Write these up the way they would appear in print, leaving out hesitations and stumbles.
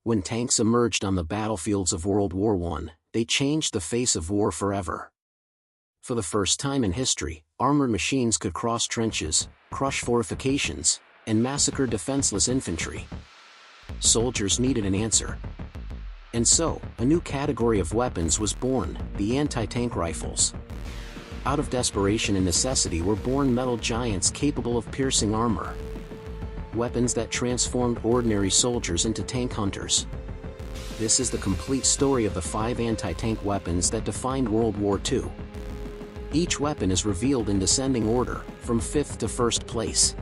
When tanks emerged on the battlefields of World War I, they changed the face of war forever. For the first time in history, armored machines could cross trenches, crush fortifications, and massacre defenseless infantry. Soldiers needed an answer. And so, a new category of weapons was born, the anti-tank rifles. Out of desperation and necessity were born metal giants capable of piercing armor. Weapons that transformed ordinary soldiers into tank hunters. This is the complete story of the 5 anti-tank weapons that defined World War II. Each weapon is revealed in descending order, from 5th to 1st place.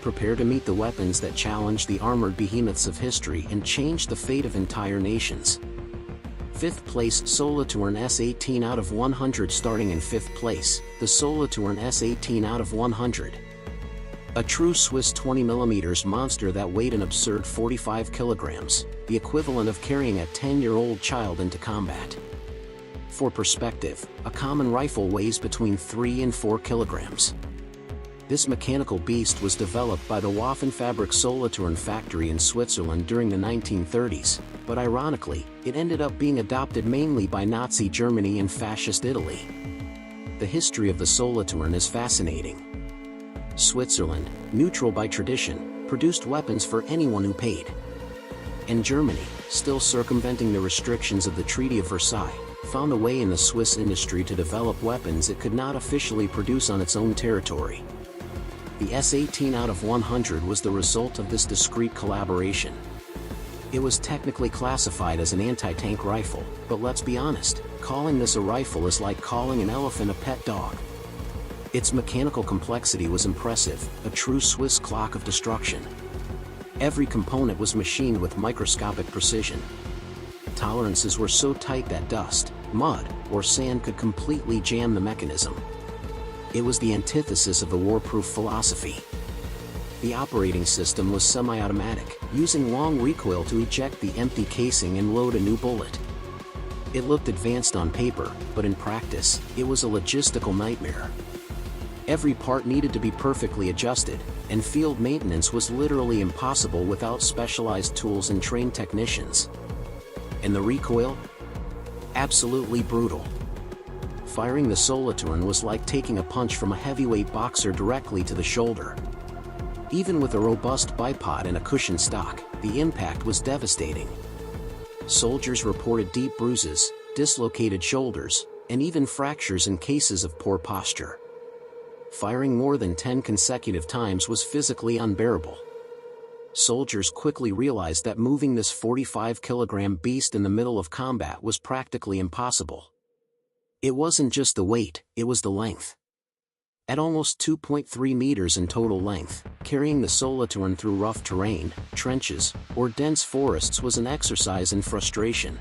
Prepare to meet the weapons that challenged the armored behemoths of history and changed the fate of entire nations. 5th place, Solothurn S-18 out of 100. Starting in 5th place, the Solothurn S-18 out of 100. A true Swiss 20mm monster that weighed an absurd 45 kilograms, the equivalent of carrying a 10-year-old child into combat. For perspective, a common rifle weighs between 3 and 4 kilograms. This mechanical beast was developed by the Waffenfabrik Solothurn factory in Switzerland during the 1930s, but ironically, it ended up being adopted mainly by Nazi Germany and Fascist Italy. The history of the Solothurn is fascinating. Switzerland, neutral by tradition, produced weapons for anyone who paid. And Germany, still circumventing the restrictions of the Treaty of Versailles, found a way in the Swiss industry to develop weapons it could not officially produce on its own territory. The S-18 out of 100 was the result of this discreet collaboration. It was technically classified as an anti-tank rifle, but let's be honest, calling this a rifle is like calling an elephant a pet dog. Its mechanical complexity was impressive, a true Swiss clock of destruction. Every component was machined with microscopic precision. Tolerances were so tight that dust, mud, or sand could completely jam the mechanism. It was the antithesis of the war-proof philosophy. The operating system was semi-automatic, using long recoil to eject the empty casing and load a new bullet. It looked advanced on paper, but in practice, it was a logistical nightmare. Every part needed to be perfectly adjusted, and field maintenance was literally impossible without specialized tools and trained technicians. And the recoil? Absolutely brutal. Firing the Solothurn was like taking a punch from a heavyweight boxer directly to the shoulder. Even with a robust bipod and a cushioned stock, the impact was devastating. Soldiers reported deep bruises, dislocated shoulders, and even fractures in cases of poor posture. Firing more than 10 consecutive times was physically unbearable. Soldiers quickly realized that moving this 45-kilogram beast in the middle of combat was practically impossible. It wasn't just the weight, it was the length. At almost 2.3 meters in total length, carrying the Solothurn through rough terrain, trenches, or dense forests was an exercise in frustration.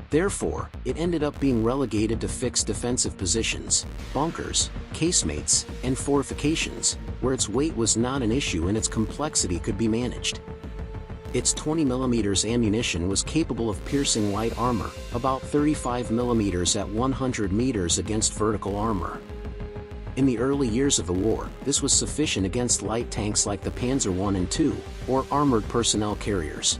Therefore, it ended up being relegated to fixed defensive positions, bunkers, casemates, and fortifications, where its weight was not an issue and its complexity could be managed. Its 20mm ammunition was capable of piercing light armor, about 35mm at 100 meters against vertical armor. In the early years of the war, this was sufficient against light tanks like the Panzer I and II, or armored personnel carriers.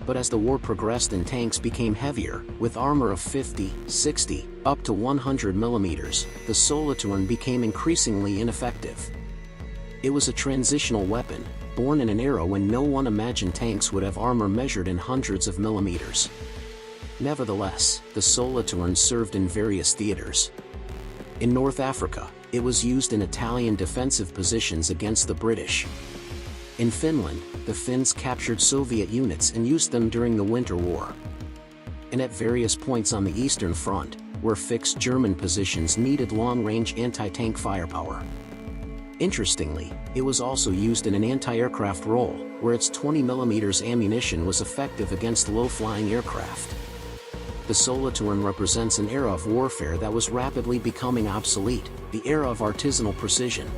But as the war progressed and tanks became heavier, with armor of 50, 60, up to 100mm, the Solothurn became increasingly ineffective. It was a transitional weapon, born in an era when no one imagined tanks would have armor measured in hundreds of millimeters. Nevertheless, the Solothurn served in various theaters. In North Africa, it was used in Italian defensive positions against the British. In Finland, the Finns captured Soviet units and used them during the Winter War. And at various points on the Eastern Front, where fixed German positions needed long-range anti-tank firepower. Interestingly, it was also used in an anti-aircraft role, where its 20mm ammunition was effective against low-flying aircraft. The Solothurn represents an era of warfare that was rapidly becoming obsolete, the era of artisanal precision.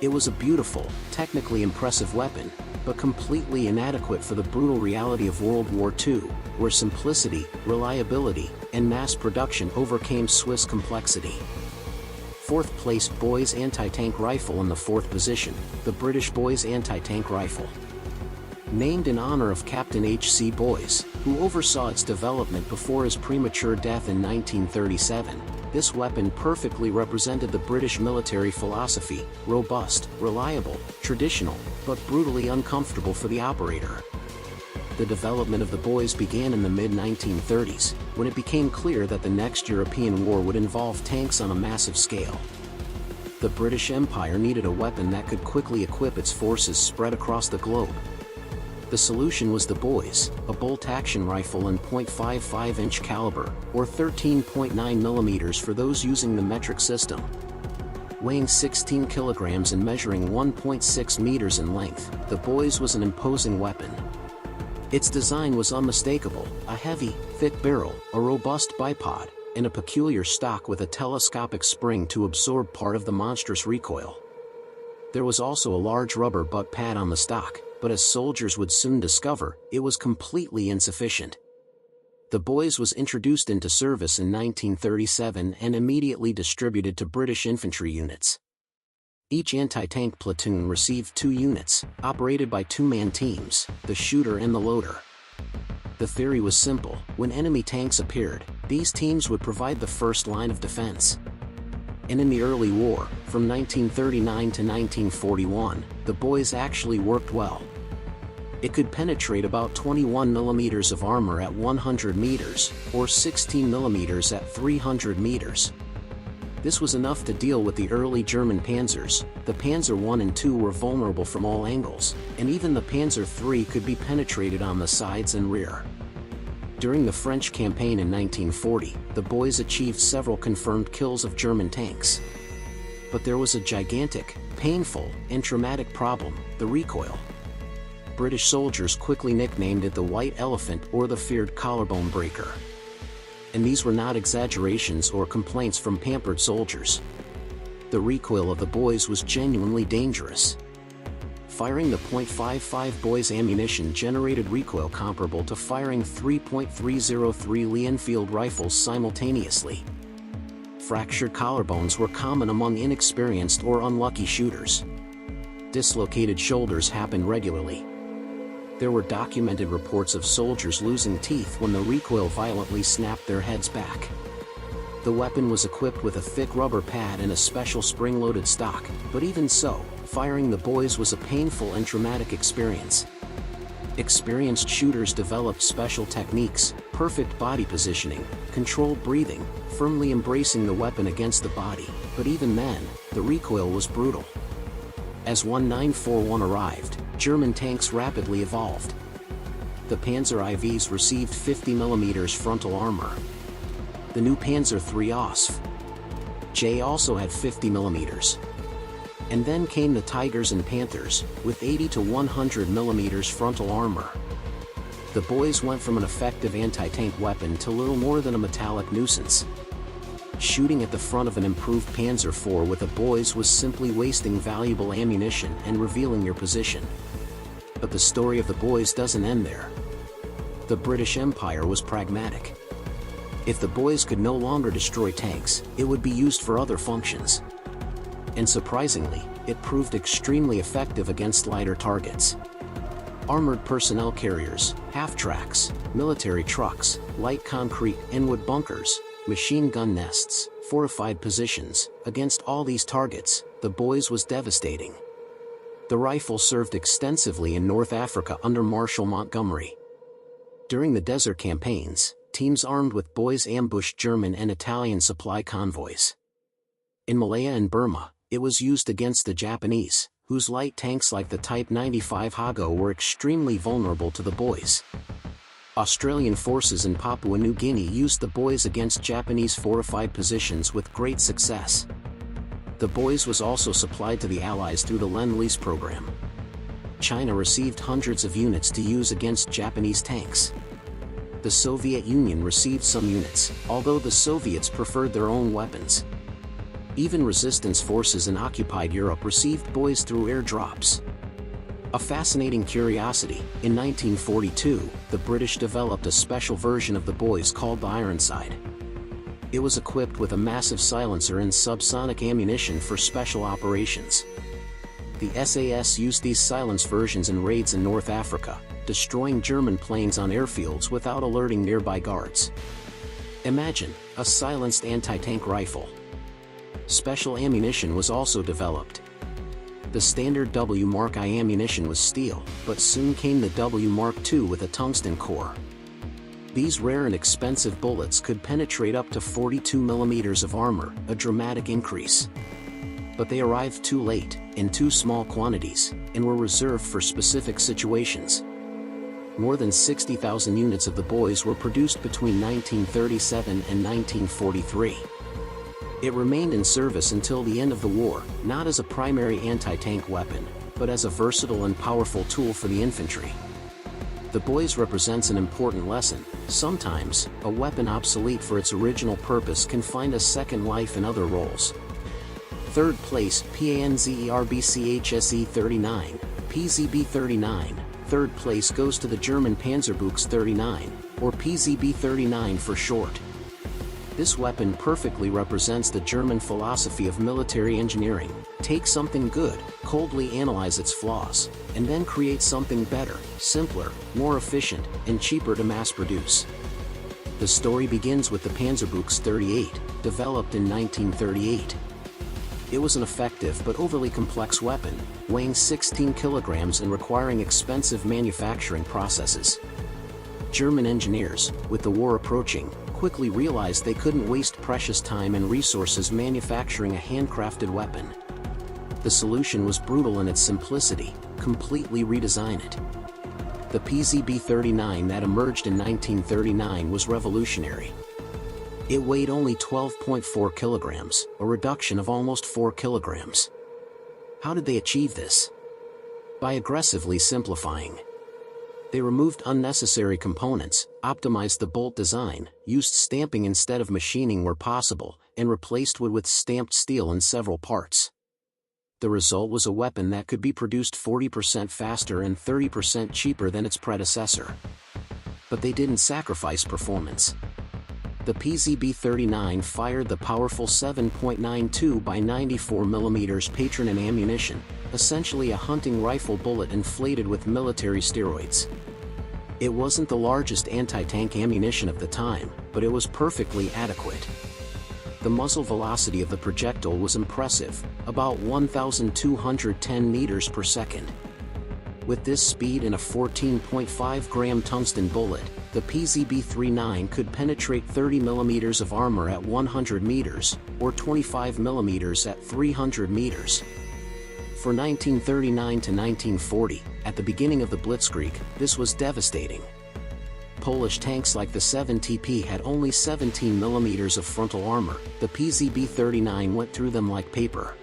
It was a beautiful, technically impressive weapon, but completely inadequate for the brutal reality of World War II, where simplicity, reliability, and mass production overcame Swiss complexity. 4th place, Boy's anti-tank rifle. In the 4th position, the British Boy's anti-tank rifle. Named in honor of Captain H.C. Boys, who oversaw its development before his premature death in 1937, this weapon perfectly represented the British military philosophy: robust, reliable, traditional, but brutally uncomfortable for the operator. The development of the Boys began in the mid-1930s, when it became clear that the next European war would involve tanks on a massive scale. The British Empire needed a weapon that could quickly equip its forces spread across the globe. The solution was the Boys, a bolt-action rifle in .55-inch caliber, or 13.9 mm for those using the metric system. Weighing 16 kilograms and measuring 1.6 meters in length, the Boys was an imposing weapon. Its design was unmistakable: a heavy, thick barrel, a robust bipod, and a peculiar stock with a telescopic spring to absorb part of the monstrous recoil. There was also a large rubber butt pad on the stock, but as soldiers would soon discover, it was completely insufficient. The Boys was introduced into service in 1937 and immediately distributed to British infantry units. Each anti-tank platoon received 2 units, operated by 2-man teams, the shooter and the loader. The theory was simple: when enemy tanks appeared, these teams would provide the first line of defense. And in the early war, from 1939 to 1941, the Boys actually worked well. It could penetrate about 21 mm of armor at 100 meters, or 16 mm at 300 meters. This was enough to deal with the early German Panzers. The Panzer I and II were vulnerable from all angles, and even the Panzer III could be penetrated on the sides and rear. During the French campaign in 1940, the Boys achieved several confirmed kills of German tanks. But there was a gigantic, painful, and traumatic problem: the recoil. British soldiers quickly nicknamed it the White Elephant, or the feared collarbone breaker. And these were not exaggerations or complaints from pampered soldiers. The recoil of the Boys was genuinely dangerous. Firing the .55 Boys ammunition generated recoil comparable to firing 3.303 Lee Enfield rifles simultaneously. Fractured collarbones were common among inexperienced or unlucky shooters. Dislocated shoulders happened regularly. There were documented reports of soldiers losing teeth when the recoil violently snapped their heads back. The weapon was equipped with a thick rubber pad and a special spring-loaded stock, but even so, firing the Boys was a painful and traumatic experience. Experienced shooters developed special techniques: perfect body positioning, controlled breathing, firmly embracing the weapon against the body, but even then, the recoil was brutal. As 1941 arrived, German tanks rapidly evolved. The Panzer IVs received 50 mm frontal armor. The new Panzer III Osf. also had 50 mm. And then came the Tigers and Panthers, with 80 to 100 mm frontal armor. The Boys went from an effective anti-tank weapon to little more than a metallic nuisance. Shooting at the front of an improved Panzer IV with a Boys was simply wasting valuable ammunition and revealing your position. But the story of the Boys doesn't end there. The British Empire was pragmatic. If the Boys could no longer destroy tanks, it would be used for other functions. And surprisingly, it proved extremely effective against lighter targets. Armored personnel carriers, half-tracks, military trucks, light concrete and wood bunkers, machine gun nests, fortified positions. Against all these targets, the Boys was devastating. The rifle served extensively in North Africa under Marshal Montgomery. During the desert campaigns, teams armed with Boys ambushed German and Italian supply convoys. In Malaya and Burma, it was used against the Japanese, whose light tanks like the Type 95 Hago were extremely vulnerable to the Boys. Australian forces in Papua New Guinea used the Boys against Japanese fortified positions with great success. The Boys was also supplied to the Allies through the Lend-Lease program. China received hundreds of units to use against Japanese tanks. The Soviet Union received some units, although the Soviets preferred their own weapons. Even resistance forces in occupied Europe received Boys through airdrops. A fascinating curiosity, in 1942, the British developed a special version of the Boys called the Ironside. It was equipped with a massive silencer and subsonic ammunition for special operations. The SAS used these silenced versions in raids in North Africa, destroying German planes on airfields without alerting nearby guards. Imagine, a silenced anti-tank rifle. Special ammunition was also developed. The standard W Mark I ammunition was steel, but soon came the W Mark II with a tungsten core. These rare and expensive bullets could penetrate up to 42 millimeters of armor, a dramatic increase. But they arrived too late, in too small quantities, and were reserved for specific situations. More than 60,000 units of the boys were produced between 1937 and 1943. It remained in service until the end of the war, not as a primary anti-tank weapon, but as a versatile and powerful tool for the infantry. The boys represents an important lesson. Sometimes, a weapon obsolete for its original purpose can find a second life in other roles. Third place, Panzerbüchse 39, PZB 39. Third place goes to the German Panzerbüchse 39, or PZB 39 for short. This weapon perfectly represents the German philosophy of military engineering: take something good, coldly analyze its flaws, and then create something better, simpler, more efficient, and cheaper to mass produce. The story begins with the Panzerbüchse 38, developed in 1938. It was an effective but overly complex weapon, weighing 16 kilograms and requiring expensive manufacturing processes. German engineers, with the war approaching, quickly realized they couldn't waste precious time and resources manufacturing a handcrafted weapon. The solution was brutal in its simplicity: completely redesign it. The PZB 39 that emerged in 1939 was revolutionary. It weighed only 12.4 kilograms, a reduction of almost 4 kilograms. How did they achieve this? By aggressively simplifying. They removed unnecessary components, optimized the bolt design, used stamping instead of machining where possible, and replaced wood with stamped steel in several parts. The result was a weapon that could be produced 40% faster and 30% cheaper than its predecessor. But they didn't sacrifice performance. The PZB 39 fired the powerful 7.92 by 94 mm Patronin ammunition, essentially a hunting rifle bullet inflated with military steroids. It wasn't the largest anti-tank ammunition of the time, but it was perfectly adequate. The muzzle velocity of the projectile was impressive, about 1,210 meters per second. With this speed and a 14.5-gram tungsten bullet, the PZB 39 could penetrate 30 millimeters of armor at 100 meters, or 25 millimeters at 300 meters. For 1939 to 1940, at the beginning of the Blitzkrieg, this was devastating. Polish tanks like the 7TP had only 17 millimeters of frontal armor. The PZB 39 went through them like paper.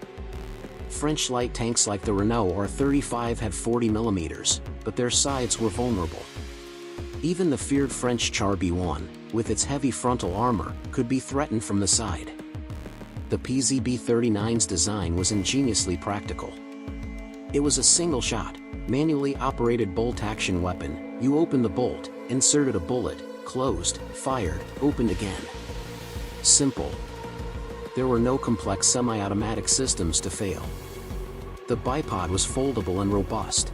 French light tanks like the Renault R35 had 40 millimeters, but their sides were vulnerable. Even the feared French Char B1, with its heavy frontal armor, could be threatened from the side. The PZB 39's design was ingeniously practical. It was a single-shot, manually operated bolt-action weapon. You opened the bolt, inserted a bullet, closed, fired, opened again. Simple. There were no complex semi-automatic systems to fail. The bipod was foldable and robust.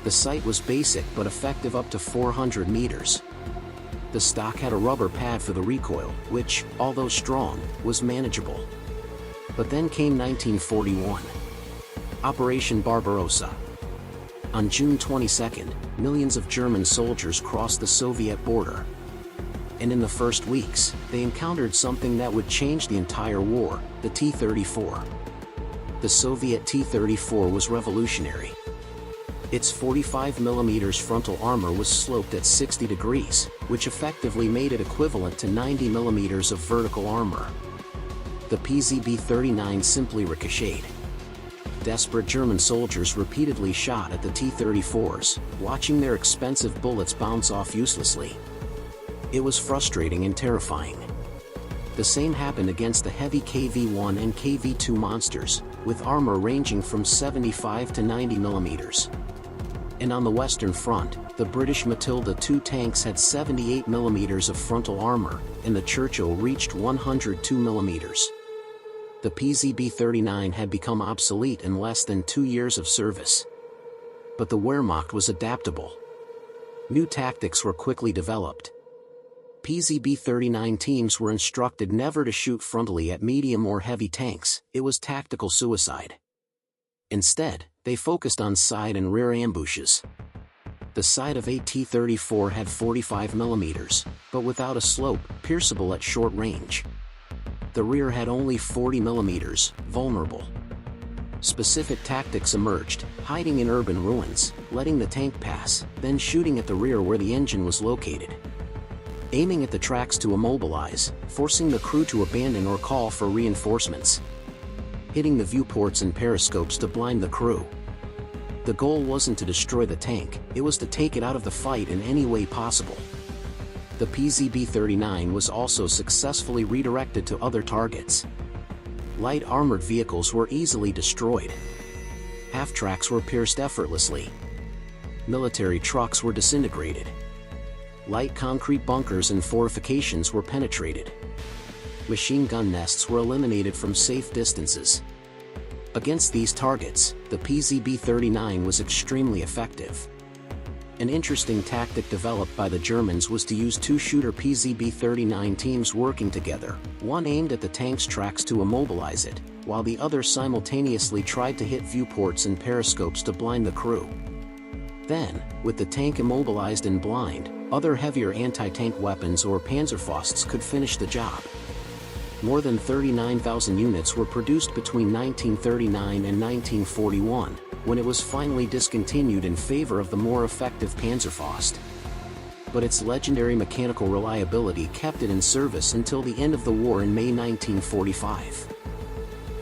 The sight was basic but effective up to 400 meters. The stock had a rubber pad for the recoil, which, although strong, was manageable. But then came 1941. Operation Barbarossa. On June 22, millions of German soldiers crossed the Soviet border. And in the first weeks, they encountered something that would change the entire war: the T-34. The Soviet T-34 was revolutionary. Its 45 mm frontal armor was sloped at 60 degrees, which effectively made it equivalent to 90 mm of vertical armor. The PZB 39 simply ricocheted. Desperate German soldiers repeatedly shot at the T-34s, watching their expensive bullets bounce off uselessly. It was frustrating and terrifying. The same happened against the heavy KV-1 and KV-2 monsters, with armor ranging from 75 to 90 millimeters. And on the Western Front, the British Matilda II tanks had 78 millimeters of frontal armor, and the Churchill reached 102 millimeters. The PZB-39 had become obsolete in less than 2 years of service. But the Wehrmacht was adaptable. New tactics were quickly developed. PZB-39 teams were instructed never to shoot frontally at medium or heavy tanks. It was tactical suicide. Instead, they focused on side and rear ambushes. The side of AT-34 had 45 mm, but without a slope, pierceable at short range. The rear had only 40 mm, vulnerable. Specific tactics emerged, hiding in urban ruins, letting the tank pass, then shooting at the rear where the engine was located. Aiming at the tracks to immobilize, forcing the crew to abandon or call for reinforcements. Hitting the viewports and periscopes to blind the crew. The goal wasn't to destroy the tank, it was to take it out of the fight in any way possible. The PZB-39 was also successfully redirected to other targets. Light armored vehicles were easily destroyed. Half-tracks were pierced effortlessly. Military trucks were disintegrated. Light concrete bunkers and fortifications were penetrated. Machine gun nests were eliminated from safe distances. Against these targets, the PZB-39 was extremely effective. An interesting tactic developed by the Germans was to use two-shooter PZB-39 teams working together, one aimed at the tank's tracks to immobilize it, while the other simultaneously tried to hit viewports and periscopes to blind the crew. Then, with the tank immobilized and blind, other heavier anti-tank weapons or Panzerfausts could finish the job. More than 39,000 units were produced between 1939 and 1941, when it was finally discontinued in favor of the more effective Panzerfaust. But its legendary mechanical reliability kept it in service until the end of the war in May 1945.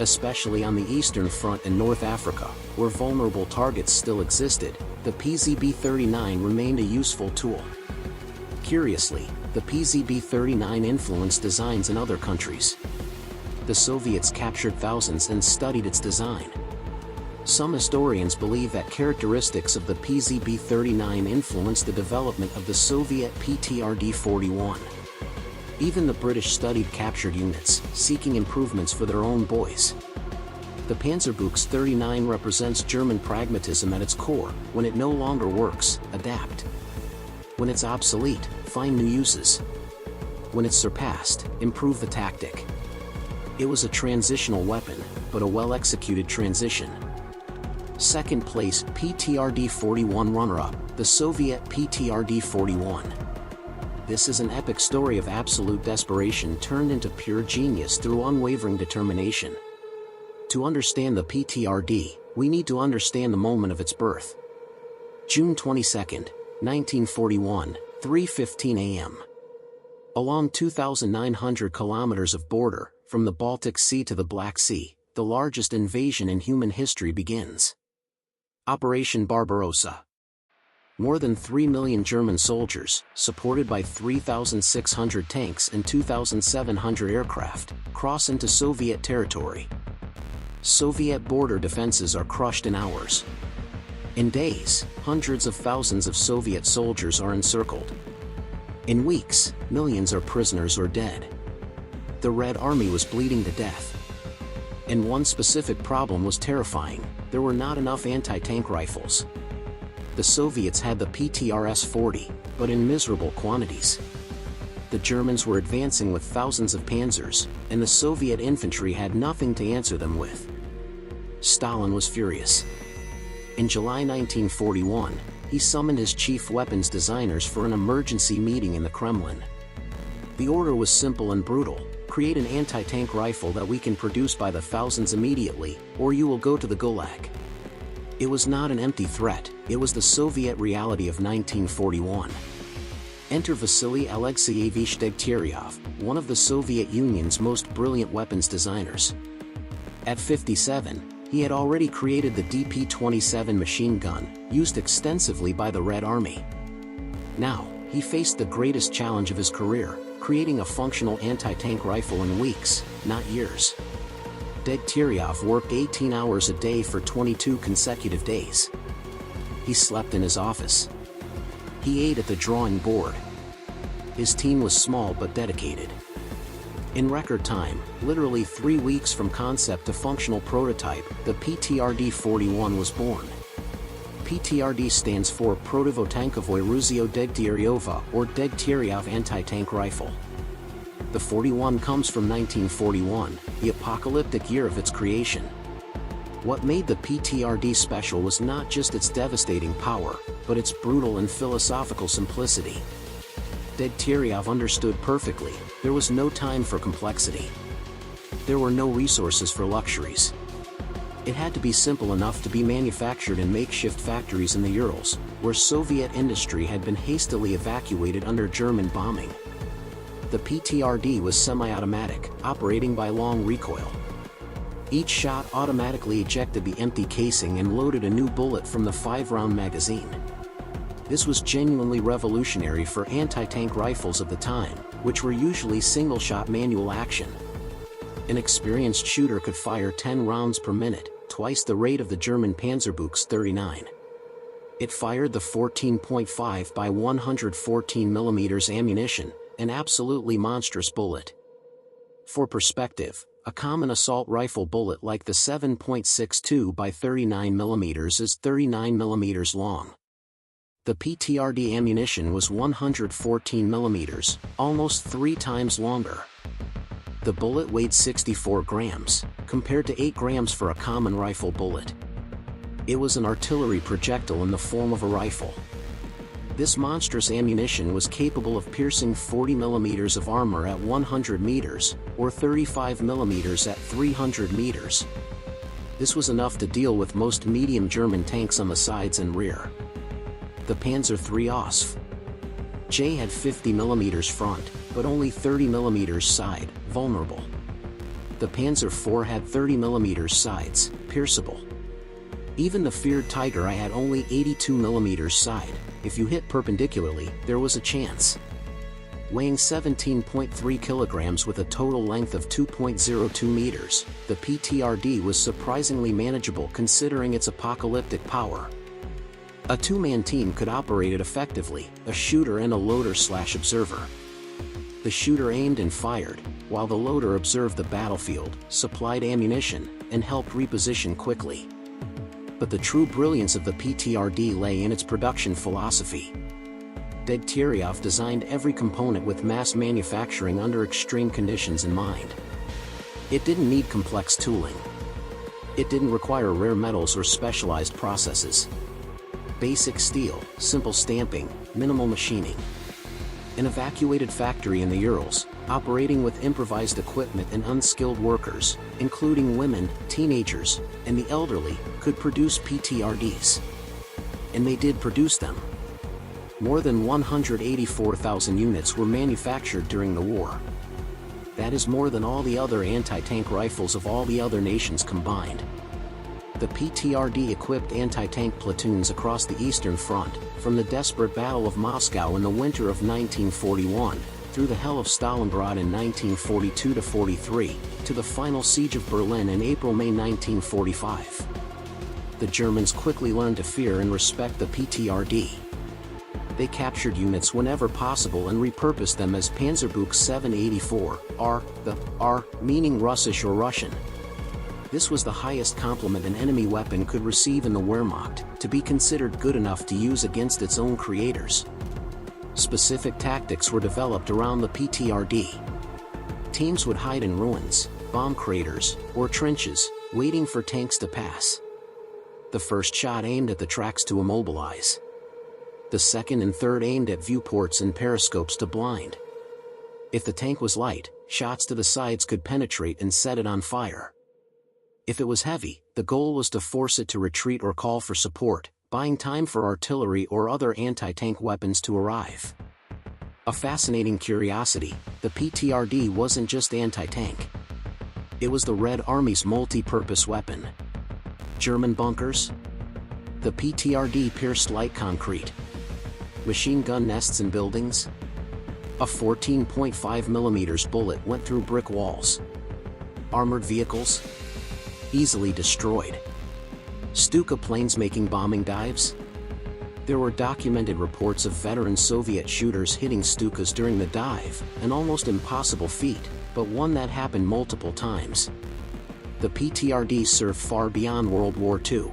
Especially on the Eastern Front and North Africa, where vulnerable targets still existed, the PZB-39 remained a useful tool. Curiously, the PZB-39 influenced designs in other countries. The Soviets captured thousands and studied its design. Some historians believe that characteristics of the PZB-39 influenced the development of the Soviet PTRD-41. Even the British studied captured units, seeking improvements for their own boys. The Panzerbüchse 39 represents German pragmatism at its core. When it no longer works, adapt. When it's obsolete, find new uses. When it's surpassed, improve the tactic. It was a transitional weapon, but a well-executed transition. Second place, PTRD-41 runner-up, the Soviet PTRD-41. This is an epic story of absolute desperation turned into pure genius through unwavering determination. To understand the PTRD, we need to understand the moment of its birth. June 22, 1941, 3:15 a.m. Along 2,900 kilometers of border, from the Baltic Sea to the Black Sea, the largest invasion in human history begins. Operation Barbarossa. More than 3 million German soldiers, supported by 3,600 tanks and 2,700 aircraft, cross into Soviet territory. Soviet border defenses are crushed in hours. In days, hundreds of thousands of Soviet soldiers are encircled. In weeks, millions are prisoners or dead. The Red Army was bleeding to death. And one specific problem was terrifying: there were not enough anti-tank rifles. The Soviets had the PTRS-40, but in miserable quantities. The Germans were advancing with thousands of Panzers, and the Soviet infantry had nothing to answer them with. Stalin was furious. In July 1941, he summoned his chief weapons designers for an emergency meeting in the Kremlin. The order was simple and brutal: create an anti-tank rifle that we can produce by the thousands immediately, or you will go to the Gulag. It was not an empty threat, it was the Soviet reality of 1941. Enter Vasily Alexeyevich Degtyaryov, one of the Soviet Union's most brilliant weapons designers. At 57, he had already created the DP-27 machine gun, used extensively by the Red Army. Now, he faced the greatest challenge of his career: creating a functional anti-tank rifle in weeks, not years. Degtyaryov worked 18 hours a day for 22 consecutive days. He slept in his office. He ate at the drawing board. His team was small but dedicated. In record time, literally 3 weeks from concept to functional prototype, the PTRD-41 was born. PTRD stands for Protovotankovoy Ruzio Degtyaryova or Degtyaryov anti-tank rifle. The 41 comes from 1941, the apocalyptic year of its creation. What made the PTRD special was not just its devastating power, but its brutal and philosophical simplicity. Degtyaryov understood perfectly, there was no time for complexity. There were no resources for luxuries. It had to be simple enough to be manufactured in makeshift factories in the Urals, where Soviet industry had been hastily evacuated under German bombing. The PTRD was semi-automatic, operating by long recoil. Each shot automatically ejected the empty casing and loaded a new bullet from the 5-round magazine. This was genuinely revolutionary for anti-tank rifles of the time, which were usually single-shot manual action. An experienced shooter could fire 10 rounds per minute, twice the rate of the German Panzerbüchse 39. It fired the 14.5 by 114 mm ammunition, an absolutely monstrous bullet. For perspective, a common assault rifle bullet like the 7.62 by 39 mm is 39 mm long. The PTRD ammunition was 114 mm, almost 3 times longer. The bullet weighed 64 grams, compared to 8 grams for a common rifle bullet. It was an artillery projectile in the form of a rifle. This monstrous ammunition was capable of piercing 40 mm of armor at 100 meters, or 35 mm at 300 meters. This was enough to deal with most medium German tanks on the sides and rear. The Panzer III J had 50 mm front, but only 30 mm side, vulnerable. The Panzer IV had 30 mm sides, pierceable. Even the feared Tiger I had only 82 mm side. If you hit perpendicularly, there was a chance. Weighing 17.3 kilograms with a total length of 2.02 meters, the PTRD was surprisingly manageable considering its apocalyptic power. A 2-man team could operate it effectively, a shooter and a loader/observer. The shooter aimed and fired, while the loader observed the battlefield, supplied ammunition, and helped reposition quickly. But the true brilliance of the PTRD lay in its production philosophy. Degtyaryov designed every component with mass manufacturing under extreme conditions in mind. It didn't need complex tooling. It didn't require rare metals or specialized processes. Basic steel, simple stamping, minimal machining. An evacuated factory in the Urals, operating with improvised equipment and unskilled workers, including women, teenagers, and the elderly, could produce PTRDs. And they did produce them. More than 184,000 units were manufactured during the war. That is more than all the other anti-tank rifles of all the other nations combined. The PTRD equipped anti-tank platoons across the Eastern Front, from the desperate Battle of Moscow in the winter of 1941, through the hell of Stalingrad in 1942-43, to the final siege of Berlin in April-May 1945. The Germans quickly learned to fear and respect the PTRD. They captured units whenever possible and repurposed them as Panzerbüchse 784, R, the R meaning Russisch or Russian. This was the highest compliment an enemy weapon could receive in the Wehrmacht, to be considered good enough to use against its own creators. Specific tactics were developed around the PTRD. Teams would hide in ruins, bomb craters, or trenches, waiting for tanks to pass. The first shot aimed at the tracks to immobilize. The second and third aimed at viewports and periscopes to blind. If the tank was light, shots to the sides could penetrate and set it on fire. If it was heavy, the goal was to force it to retreat or call for support, buying time for artillery or other anti-tank weapons to arrive. A fascinating curiosity, the PTRD wasn't just anti-tank. It was the Red Army's multi-purpose weapon. German bunkers? The PTRD pierced light concrete. Machine gun nests in buildings? A 14.5 mm bullet went through brick walls. Armored vehicles? Easily destroyed. Stuka planes making bombing dives? There were documented reports of veteran Soviet shooters hitting Stukas during the dive, an almost impossible feat, but one that happened multiple times. The PTRD served far beyond World War II.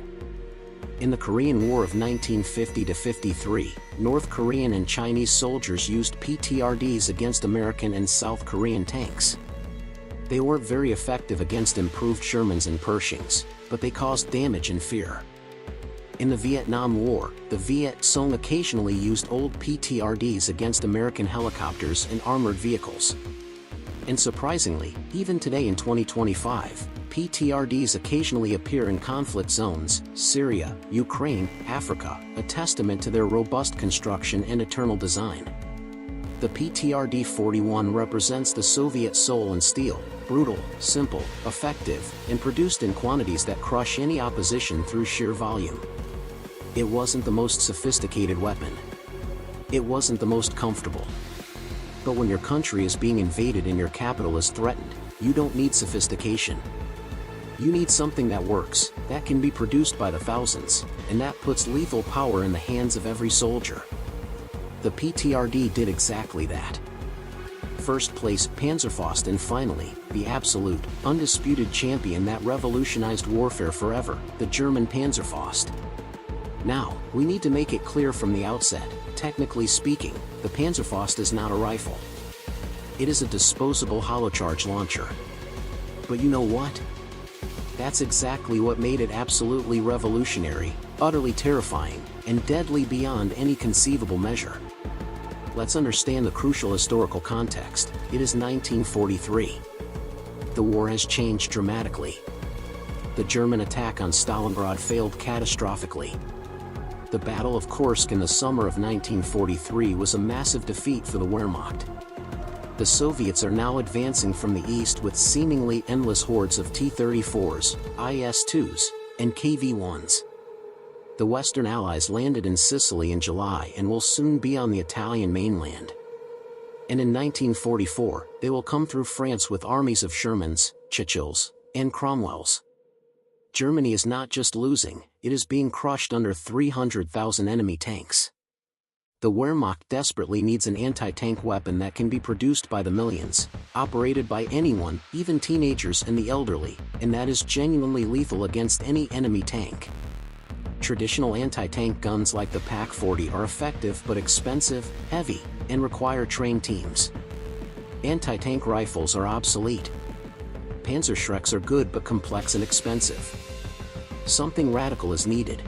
In the Korean War of 1950-53, North Korean and Chinese soldiers used PTRDs against American and South Korean tanks. They weren't very effective against improved Shermans and Pershings, but they caused damage and fear. In the Vietnam War, the Viet Cong occasionally used old PTRDs against American helicopters and armored vehicles. And surprisingly, even today in 2025, PTRDs occasionally appear in conflict zones, Syria, Ukraine, Africa, a testament to their robust construction and eternal design. The PTRD-41 represents the Soviet soul in steel, brutal, simple, effective, and produced in quantities that crush any opposition through sheer volume. It wasn't the most sophisticated weapon. It wasn't the most comfortable. But when your country is being invaded and your capital is threatened, you don't need sophistication. You need something that works, that can be produced by the thousands, and that puts lethal power in the hands of every soldier. The PTRD did exactly that. First place Panzerfaust, and finally, the absolute, undisputed champion that revolutionized warfare forever, the German Panzerfaust. Now, we need to make it clear from the outset, technically speaking, the Panzerfaust is not a rifle. It is a disposable hollow-charge launcher. But you know what? That's exactly what made it absolutely revolutionary, utterly terrifying, and deadly beyond any conceivable measure. Let's understand the crucial historical context. It is 1943. The war has changed dramatically. The German attack on Stalingrad failed catastrophically. The Battle of Kursk in the summer of 1943 was a massive defeat for the Wehrmacht. The Soviets are now advancing from the east with seemingly endless hordes of T-34s, IS-2s, and KV-1s. The Western Allies landed in Sicily in July and will soon be on the Italian mainland. And in 1944, they will come through France with armies of Shermans, Churchills, and Cromwells. Germany is not just losing, it is being crushed under 300,000 enemy tanks. The Wehrmacht desperately needs an anti-tank weapon that can be produced by the millions, operated by anyone, even teenagers and the elderly, and that is genuinely lethal against any enemy tank. Traditional anti-tank guns like the Pak-40 are effective but expensive, heavy, and require trained teams. Anti-tank rifles are obsolete. Panzerschrecks are good but complex and expensive. Something radical is needed.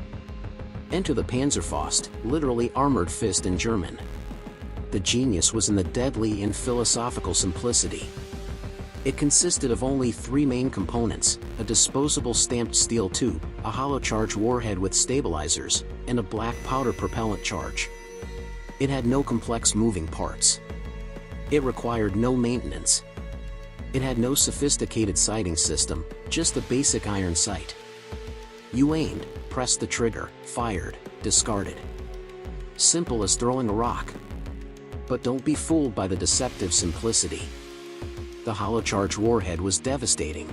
Enter the Panzerfaust, literally armored fist in German. The genius was in the deadly and philosophical simplicity. It consisted of only three main components: a disposable stamped steel tube, a hollow charge warhead with stabilizers, and a black powder propellant charge. It had no complex moving parts. It required no maintenance. It had no sophisticated sighting system, just the basic iron sight. You aimed, pressed the trigger, fired, discarded. Simple as throwing a rock. But don't be fooled by the deceptive simplicity. The hollow charge warhead was devastating.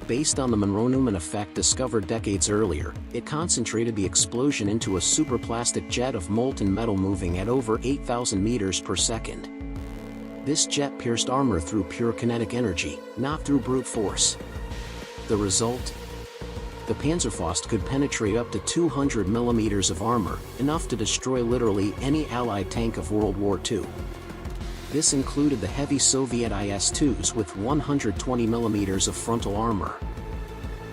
Based on the Monroe-Newman effect discovered decades earlier, it concentrated the explosion into a superplastic jet of molten metal moving at over 8,000 meters per second. This jet pierced armor through pure kinetic energy, not through brute force. The result? The Panzerfaust could penetrate up to 200 millimeters of armor, enough to destroy literally any Allied tank of World War II. This included the heavy Soviet IS-2s with 120 millimeters of frontal armor.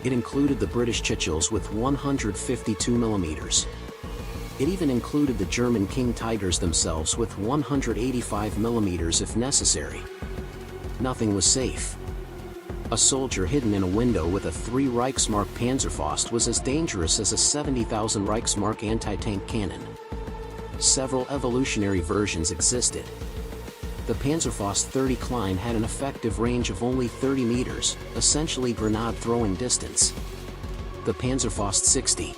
It included the British Churchills with 152 millimeters. It even included the German King Tigers themselves with 185 millimeters if necessary. Nothing was safe. A soldier hidden in a window with a 3 Reichsmark Panzerfaust was as dangerous as a 70,000 Reichsmark anti-tank cannon. Several evolutionary versions existed. The Panzerfaust 30 Klein had an effective range of only 30 meters, essentially grenade throwing distance. The Panzerfaust 60